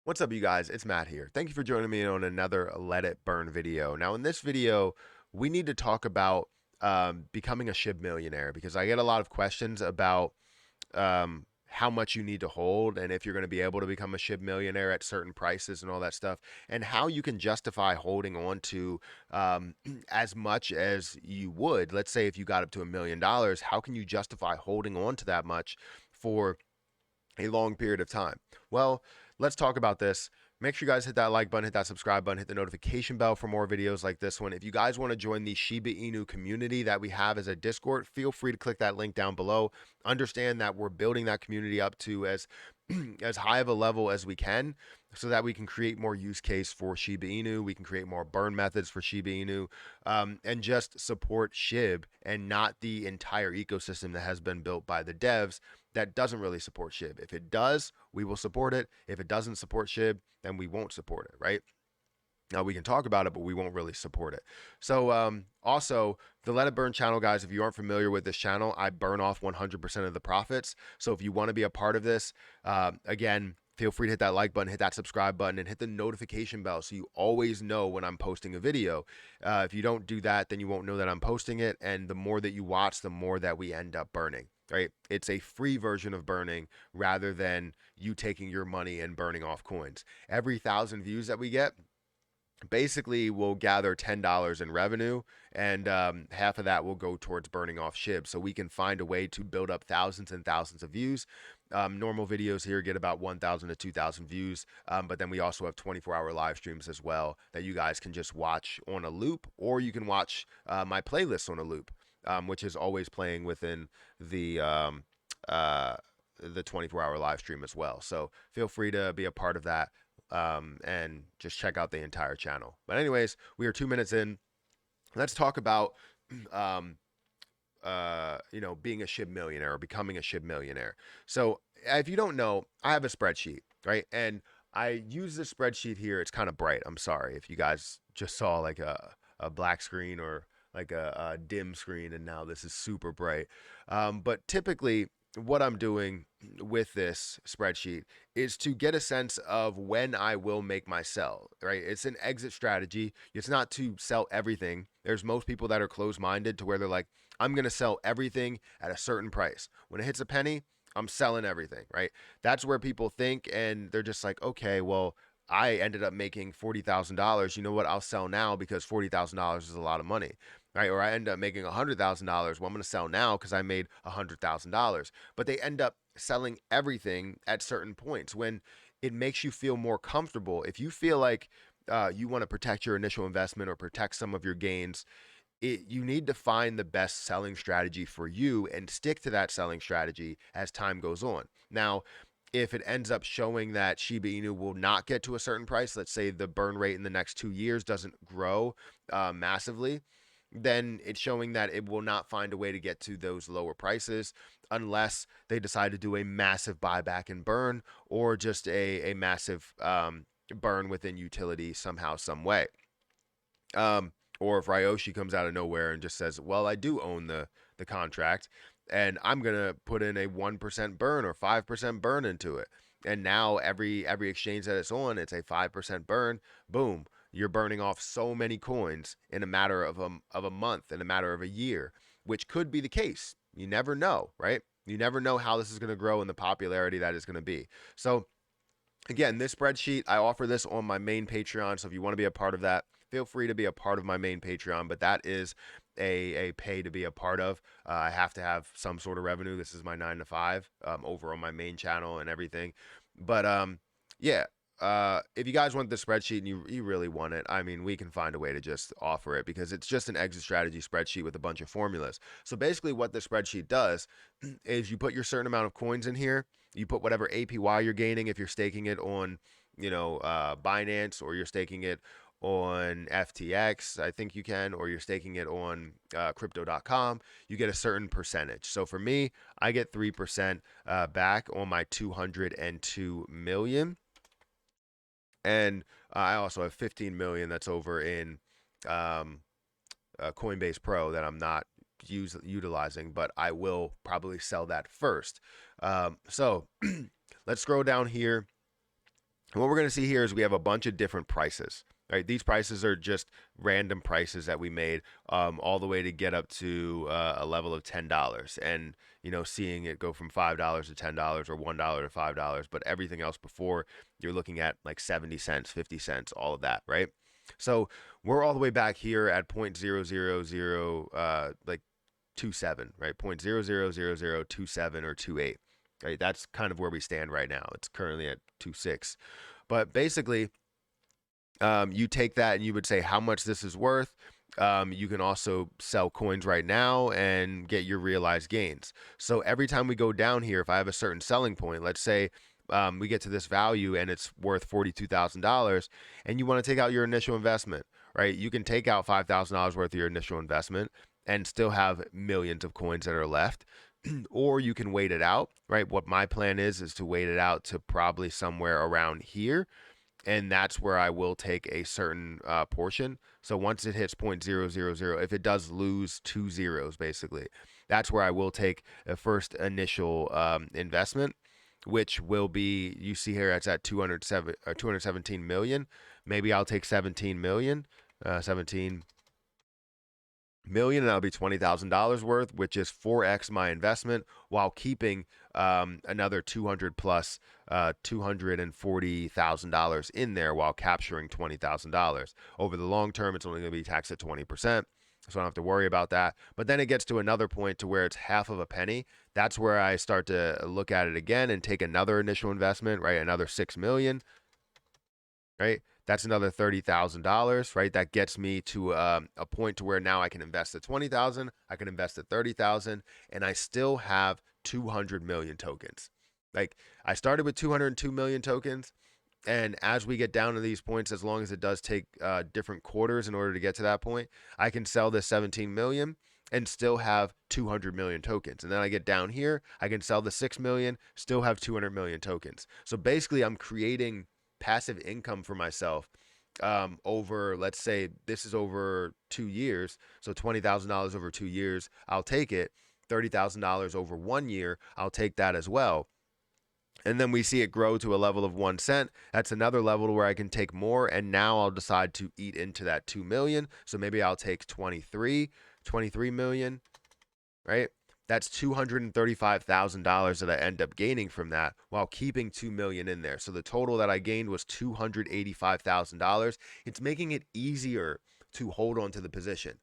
What's up, you guys? It's Matt here. Thank you for joining me on another Let It Burn video. Now, in this video, we need to talk about becoming a SHIB millionaire because I get a lot of questions about how much you need to hold and if you're going to be able to become a SHIB millionaire at certain prices and all that stuff, and how you can justify holding on to as much as you would. Let's say if you got up to $1 million, how can you justify holding on to that much for a long period of time? Well, let's talk about this. Make sure you guys hit that like button, hit that subscribe button, hit the notification bell for more videos like this one. If you guys want to join the Shiba Inu community that we have as a Discord, feel free to click that link down below. Understand that we're building that community up to as as high of a level as we can so that we can create more use case for Shiba Inu. We can create more burn methods for Shiba Inu, and just support SHIB and not the entire ecosystem that has been built by the devs that doesn't really support SHIB. If it does, we will support it. If it doesn't support SHIB, then we won't support it, right? Now we can talk about it, but we won't really support it. So also the Let It Burn channel, guys, if you aren't familiar with this channel, I burn off 100% of the profits. So if you want to be a part of this, again, feel free to hit that like button, hit that subscribe button, and hit the notification bell so you always know when I'm posting a video. If you don't do that, then you won't know that I'm posting it. And the more that you watch, the more that we end up burning, right? It's a free version of burning rather than you taking your money and burning off coins. Every 1,000 views that we get, basically we'll gather $10 in revenue, and half of that will go towards burning off SHIB, so we can find a way to build up thousands and thousands of views. Normal videos here get about 1,000 to 2,000 views, but then we also have 24-hour live streams as well that you guys can just watch on a loop, or you can watch my playlist on a loop, which is always playing within the 24-hour live stream as well. So feel free to be a part of that, and just check out the entire channel. But anyways, we are 2 minutes in. Let's talk about being a SHIB millionaire or becoming a SHIB millionaire. So if you don't know, I have a spreadsheet, right? And I use this spreadsheet here. It's kind of bright. I'm sorry if you guys just saw like a black screen or like a dim screen, and now this is super bright. But typically, what I'm doing with this spreadsheet is to get a sense of when I will make my sell, right? It's an exit strategy. It's not to sell everything. There's most people that are closed minded to where they're like, I'm going to sell everything at a certain price. When it hits a penny, I'm selling everything, right? That's where people think, and they're just like, okay, well, I ended up making $40,000. You know what? I'll sell now because $40,000 is a lot of money, right? Or I end up making $100,000. Well, I'm going to sell now because I made $100,000. But they end up selling everything at certain points when it makes you feel more comfortable. If you feel like you want to protect your initial investment or protect some of your gains, you need to find the best selling strategy for you and stick to that selling strategy as time goes on. Now, if it ends up showing that Shiba Inu will not get to a certain price, let's say the burn rate in the next 2 years doesn't grow massively, then it's showing that it will not find a way to get to those lower prices unless they decide to do a massive buyback and burn, or just a massive burn within utility somehow, some way. Or if Ryoshi comes out of nowhere and just says, well, I do own the contract, and I'm going to put in a 1% burn or 5% burn into it. And now every exchange that it's on, it's a 5% burn. Boom. You're burning off so many coins in a matter of a month, in a matter of a year, which could be the case. You never know, right? You never know how this is going to grow and the popularity that is going to be. So again, this spreadsheet, I offer this on my main Patreon. So if you want to be a part of that, feel free to be a part of my main Patreon. But that is a pay to be a part of. I have to have some sort of revenue. This is my 9 to 5 over on my main channel and everything. But yeah. If you guys want the spreadsheet and you really want it, I mean, we can find a way to just offer it because it's just an exit strategy spreadsheet with a bunch of formulas. So basically what the spreadsheet does is you put your certain amount of coins in here, you put whatever APY you're gaining if you're staking it on, Binance, or you're staking it on FTX, I think you can, or you're staking it on crypto.com, you get a certain percentage. So for me, I get 3% back on my 202 million. And I also have 15 million that's over in Coinbase Pro that I'm not utilizing, but I will probably sell that first. So let's scroll down here. And what we're going to see here is we have a bunch of different prices. Right, these prices are just random prices that we made, all the way to get up to a level of $10, and seeing it go from $5 to $10 or $1 to $5. But everything else before, you're looking at like 70 cents, 50 cents, all of that, right? So we're all the way back here at 0.000 like 27, right? 0.000027 or 28, right? That's kind of where we stand right now. It's currently at 26, but basically, you take that and you would say how much this is worth. You can also sell coins right now and get your realized gains. So every time we go down here, if I have a certain selling point, let's say we get to this value and it's worth $42,000, and you want to take out your initial investment, right? You can take out $5,000 worth of your initial investment and still have millions of coins that are left. Or you can wait it out, right? What my plan is to wait it out to probably somewhere around here, and that's where I will take a certain portion. So once it hits 0.000, if it does lose two zeros, basically, that's where I will take a first initial investment, which will be, you see here, it's at 217 million. Maybe I'll take 17 million, 17 million, and that'll be $20,000 worth, which is 4x my investment, while keeping another 200 plus $240,000 in there, while capturing $20,000. Over the long term, it's only going to be taxed at 20%, so I don't have to worry about that. But then it gets to another point to where it's half of a penny. That's where I start to look at it again and take another initial investment, right? Another 6 million, right? That's another $30,000, right? That gets me to a point to where now I can invest at 20,000, I can invest at 30,000, and I still have 200 million tokens. Like, I started with 202 million tokens, and as we get down to these points, as long as it does take different quarters in order to get to that point, I can sell this 17 million and still have 200 million tokens. And then I get down here, I can sell the 6 million, still have 200 million tokens. So basically, I'm creating passive income for myself over, let's say this is over 2 years, so $20,000 over 2 years, I'll take it. $30,000 over 1 year, I'll take that as well. And then we see it grow to a level of 1 cent. That's another level where I can take more, and now I'll decide to eat into that 2 million. So maybe I'll take 23 million, right? That's $235,000 that I end up gaining from that, while keeping 2 million in there. So the total that I gained was $285,000. It's making it easier to hold on to the position.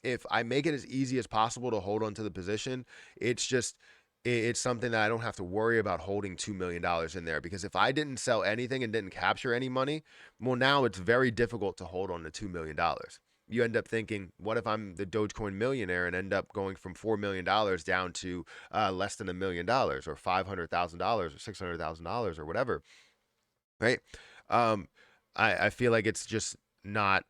If I make it as easy as possible to hold on to the position, it's something that I don't have to worry about holding $2 million in there, because if I didn't sell anything and didn't capture any money, well, now it's very difficult to hold on to $2 million. You end up thinking, what if I'm the Dogecoin millionaire and end up going from $4 million down to less than $1 million, or $500,000 or $600,000 or whatever, right? I feel like it's just not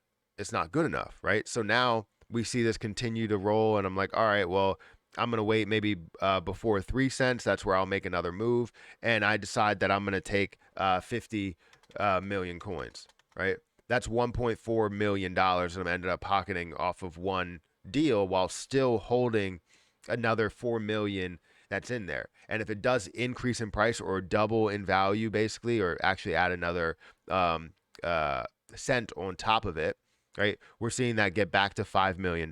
good enough, right? So now we see this continue to roll, and I'm like, all right, well, I'm going to wait maybe before 3 cents. That's where I'll make another move. And I decide that I'm going to take 50 million coins, right? That's $1.4 million that I ended up pocketing off of one deal, while still holding another 4 million that's in there. And if it does increase in price or double in value, basically, or actually add another cent on top of it, right, we're seeing that get back to $5 million.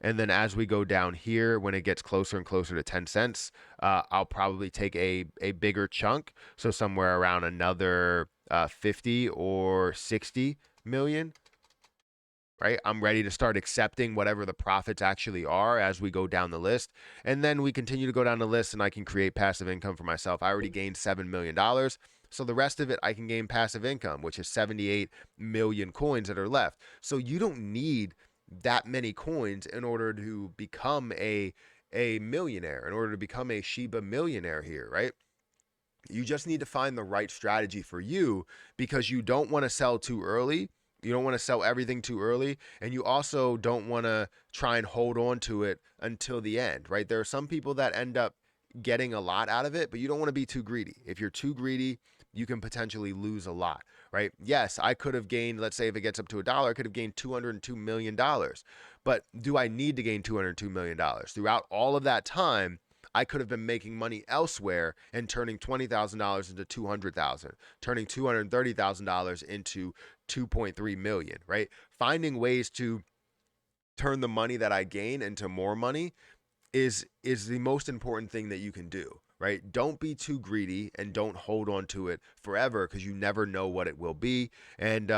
And then as we go down here, when it gets closer and closer to 10 cents, I'll probably take a bigger chunk. So somewhere around another 50 or 60 million, right? I'm ready to start accepting whatever the profits actually are as we go down the list. And then we continue to go down the list, and I can create passive income for myself. I already gained $7 million. So the rest of it, I can gain passive income, which is 78 million coins that are left. So you don't need that many coins in order to become a millionaire, in order to become a SHIB millionaire here, right? You just need to find the right strategy for you, because you don't want to sell too early. You don't want to sell everything too early. And you also don't want to try and hold on to it until the end, right? There are some people that end up getting a lot out of it, but you don't want to be too greedy. If you're too greedy, you can potentially lose a lot, right? Yes, I could have gained, let's say if it gets up to $1, I could have gained $202 million. But do I need to gain $202 million? Throughout all of that time, I could have been making money elsewhere and turning $20,000 into 200,000, turning $230,000 into 2.3 million, right? Finding ways to turn the money that I gain into more money is the most important thing that you can do, right? Don't be too greedy and don't hold on to it forever, because you never know what it will be. And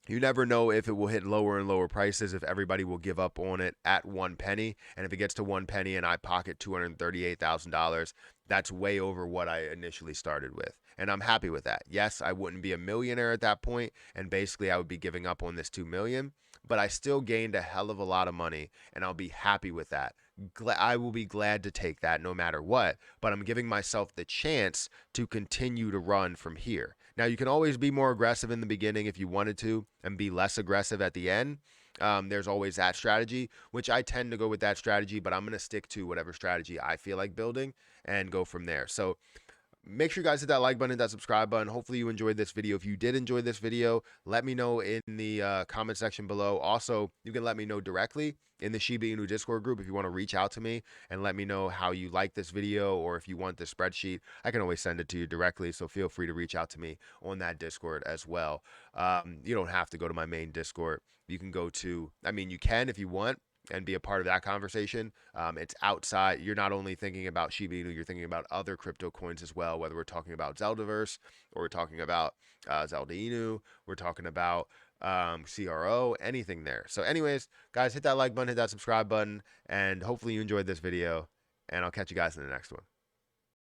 you never know if it will hit lower and lower prices, if everybody will give up on it at 1 penny. And if it gets to 1 penny and I pocket $238,000, that's way over what I initially started with. And I'm happy with that. Yes, I wouldn't be a millionaire at that point, and basically I would be giving up on this 2 million, but I still gained a hell of a lot of money, and I'll be happy with that. I will be glad to take that no matter what, but I'm giving myself the chance to continue to run from here. Now, you can always be more aggressive in the beginning if you wanted to, and be less aggressive at the end. There's always that strategy, which I tend to go with that strategy, but I'm going to stick to whatever strategy I feel like building and go from there. So make sure you guys hit that like button, hit that subscribe button. Hopefully you enjoyed this video. If you did enjoy this video, let me know in the comment section below. Also, you can let me know directly in the SHIB Inu Discord group if you want to reach out to me and let me know how you like this video, or if you want the spreadsheet, I can always send it to you directly. So feel free to reach out to me on that Discord as well. You don't have to go to my main Discord. You can go to, I mean, you can if you want, and be a part of that conversation. It's outside. You're not only thinking about Shiba Inu, you're thinking about other crypto coins as well, whether we're talking about Zeldaverse, or we're talking about Zelda Inu, we're talking about CRO, anything there. So anyways, guys, hit that like button, hit that subscribe button, and hopefully you enjoyed this video, and I'll catch you guys in the next one.